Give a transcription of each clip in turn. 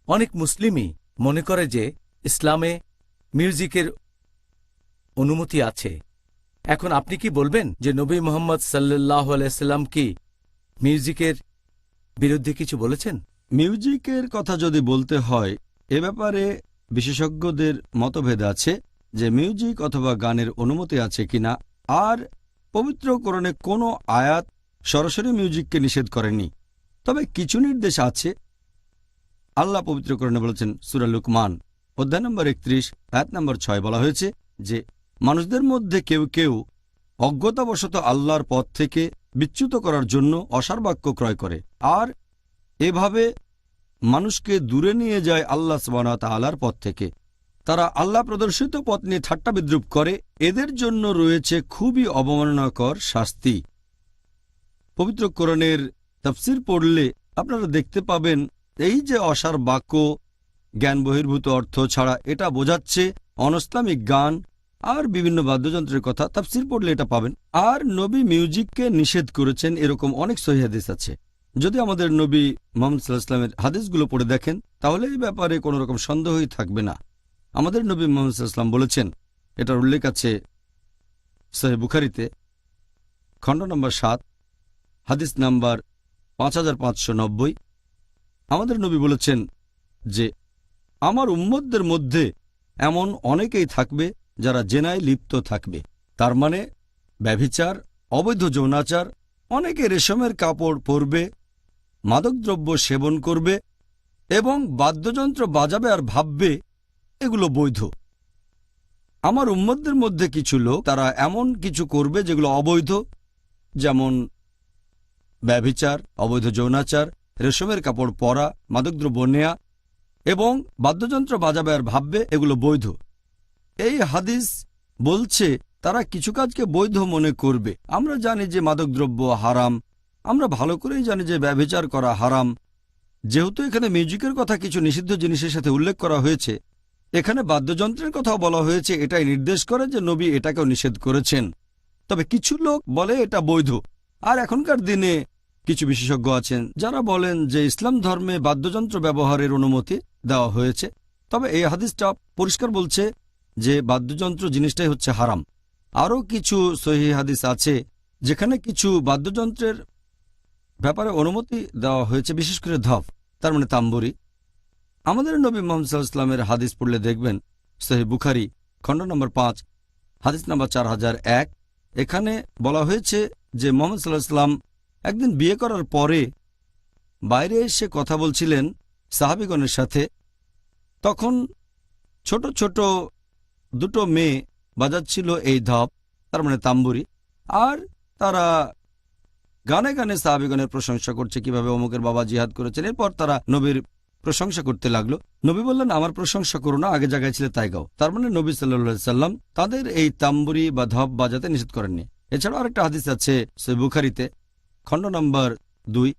অনেক মুসলিমই মনে করে যে ইসলামে মিউজিকের অনুমতি আছে। এখন আপনি কি বলবেন যে নবী মুহাম্মদ সাল্লাল্লাহু আলাইহি সাল্লাম কি মিউজিকের বিরুদ্ধে কিছু বলেছেন? মিউজিকের কথা যদি বলতে হয়, এ ব্যাপারে বিশেষজ্ঞদের মতভেদ আছে যে মিউজিক অথবা গানের অনুমতি আছে কিনা। আর পবিত্র কোরআনে কোনো আয়াত সরাসরি মিউজিককে নিষেধ করেনি, তবে কিছু নির্দেশ আছে। আল্লাহ পবিত্র কোরআনে বলেছেন, সূরা লুকমান অধ্যায় নম্বর 31 আয়াত নম্বর 6 বলা হয়েছে যে মানুষদের মধ্যে কেউ কেউ অজ্ঞতাবশত আল্লাহর পথ থেকে বিচ্যুত করার জন্য অসার বাক্য ক্রয় করে, আর এভাবে মানুষকে দূরে নিয়ে যায় আল্লাহ সুবহানাহু ওয়া তাআলার পথ থেকে। তারা আল্লাহ প্রদর্শিত পথ নিয়ে ঠাট্টা বিদ্রূপ করে, এদের জন্য রয়েছে খুবই অবমাননাকর শাস্তি। পবিত্র কোরআনের তাফসীর পড়লে আপনারা দেখতে পাবেন এই যে অসার বাক্য জ্ঞান বহির্ভূত অর্থ ছাড়া, এটা বোঝাচ্ছে অনইসলামিক গান আর বিভিন্ন বাদ্যযন্ত্রের কথা। তাফসীর পড়লে এটা পাবেন। আর নবী মিউজিককে নিষেধ করেছেন এরকম অনেক সহিহ হাদিস আছে। যদি আমাদের নবী মুহাম্মদ সাল্লাল্লাহু আলাইহি ওয়াসাল্লামের হাদিসগুলো পড়ে দেখেন, তাহলে এই ব্যাপারে কোনো রকম সন্দেহই থাকবে না। আমাদের নবী মুহাম্মদ সাল্লাল্লাহু আলাইহি ওয়াসাল্লাম বলেছেন, এটার উল্লেখ আছে সহিহ বুখারীতে খণ্ড নম্বর 7 হাদিস নাম্বার 5590। আমাদের নবী বলেছেন যে আমার উম্মতদের মধ্যে এমন অনেকেই থাকবে যারা জেনায় লিপ্ত থাকবে। তার মানে ব্যভিচার, অবৈধ যৌনাচার, অনেকে রেশমের কাপড় পরবে, মাদকদ্রব্য সেবন করবে এবং বাদ্যযন্ত্র বাজাবে আর ভাববে এগুলো বৈধ। আমার উম্মতদের মধ্যে কিছু লোক তারা এমন কিছু করবে যেগুলো অবৈধ, যেমন ব্যভিচার, অবৈধ যৌনাচার, রেশমের কাপড় পরা, মাদকদ্রব্য নেয়া এবং বাদ্যযন্ত্র বাজাবে আর ভাববে এগুলো বৈধ। এই হাদিস বলছে তারা কিছু কাজকে বৈধ মনে করবে। আমরা জানি যে মাদকদ্রব্য হারাম, আমরা ভালো করেই জানি যে ব্যভিচার করা হারাম। যেহেতু এখানে মিউজিকের কথা কিছু নিষিদ্ধ জিনিসের সাথে উল্লেখ করা হয়েছে, এখানে বাদ্যযন্ত্রের কথাও বলা হয়েছে, এটাই নির্দেশ করে যে নবী এটাকেও নিষেধ করেছেন। তবে কিছু লোক বলে এটা বৈধ। আর এখনকার দিনে কিছু বিশেষজ্ঞ আছেন যারা বলেন যে ইসলাম ধর্মে বাদ্যযন্ত্র ব্যবহারের অনুমতি দেওয়া হয়েছে, তবে এই হাদিসটা পরিষ্কার বলছে যে বাদ্যযন্ত্র জিনিসটাই হচ্ছে হারাম। আরও কিছু সহিহ হাদিস আছে যেখানে কিছু বাদ্যযন্ত্রের ব্যাপারে অনুমতি দেওয়া হয়েছে, বিশেষ করে ধপ, তার মানে তাম্বুরি। আমাদের নবী মুহাম্মদ সাল্লাল্লাহু আলাইহি ওয়াসাল্লামের হাদিস পড়লে দেখবেন সহিহ বুখারী খণ্ড নম্বর 5 হাদিস নম্বর 4001। এখানে বলা হয়েছে যে মুহাম্মদ সাল্লাল্লাহু আলাইহি ওয়াসাল্লাম একদিন বিয়ে করার পরে বাইরে এসে কথা বলছিলেন সাহাবীগণের সাথে। তখন ছোট ছোট দুটো মেয়ে বাজাচ্ছিল এই ধপ, তার মানে তাম্বুরি, আর তারা গানে গানে সাহাবীগণের প্রশংসা করছে কিভাবে অমুকের বাবা জিহাদ করেছেন। এরপর তারা নবীর প্রশংসা করতে লাগলো। নবী বললেন, আমার প্রশংসা করো না, আগে জায়গায় ছিল তাই গাও। তার মানে নবী সাল্লাল্লাহু আলাইহি সাল্লাম তাদের এই তাম্বুরি বা ধপ বাজাতে নিষেধ করেননি। এছাড়াও আরেকটা হাদিস আছে সহিহ বুখারীতে খণ্ড নম্বর 2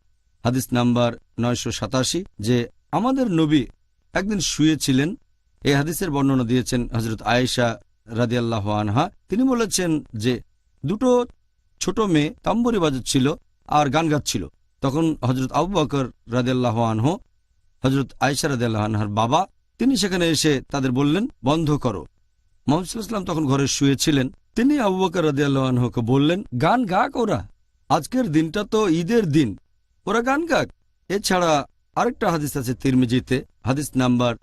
হাদিস নাম্বার 987 যে আমাদের নবী একদিন শুয়েছিলেন। এই হাদিসের বর্ণনা দিয়েছেন হযরত আয়েশা রাদিয়াল্লাহু আনহা। তিনি বলেছেন যে দুটো ছোট মেয়ে তাম্বুরি বাজাচ্ছিল আর গান গাচ্ছিল। তখন হযরত আবু বকর রাদিয়াল্লাহু আনহু, হযরত আয়েশা রাদিয়াল্লাহু আনহার বাবা, তিনি সেখানে এসে তাদের বললেন, বন্ধ করো। মুহাম্মদ সাল্লাল্লাহু আলাইহি ওয়াসাল্লাম তখন ঘরে শুয়েছিলেন। তিনি আবু বকর রাদিয়াল্লাহু আনহুকে বললেন, গান গাক ওরা, আজকের দিনটা তো ঈদের দিন, ওরা গান গাক। এছাড়া আরেকটা হাদিস আছে তিরমিজিতে হাদিস নাম্বার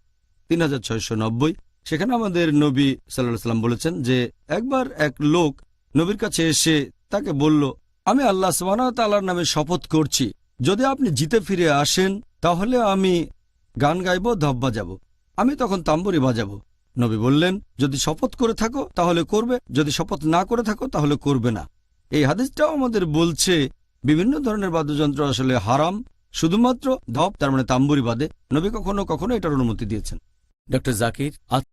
3690। সেখানে আমাদের নবী সাল্লাল্লাহু আলাইহি ওয়াসাল্লাম বলেছেন যে একবার এক লোক নবীর কাছে এসে তাকে বলল, আমি আল্লাহ সুবহানাহু ওয়া তাআলার নামে শপথ করছি, যদি আপনি জিতে ফিরে আসেন তাহলে আমি গান গাইব, ধপ বাজাবো, আমি তখন তাম্বুরি বাজাবো। নবী বললেন, যদি শপথ করে থাকো তাহলে করবে, যদি শপথ না করে থাকো তাহলে করবে না। এই হাদিসটাও আমাদের বলছে বিভিন্ন ধরনের বাদ্যযন্ত্র আসলে হারাম, শুধুমাত্র ধপ, তার মানে তাম্বুরি বাদে নবী কখনো কখনো এটার অনুমতি দিয়েছেন। ডক্টর জাকির,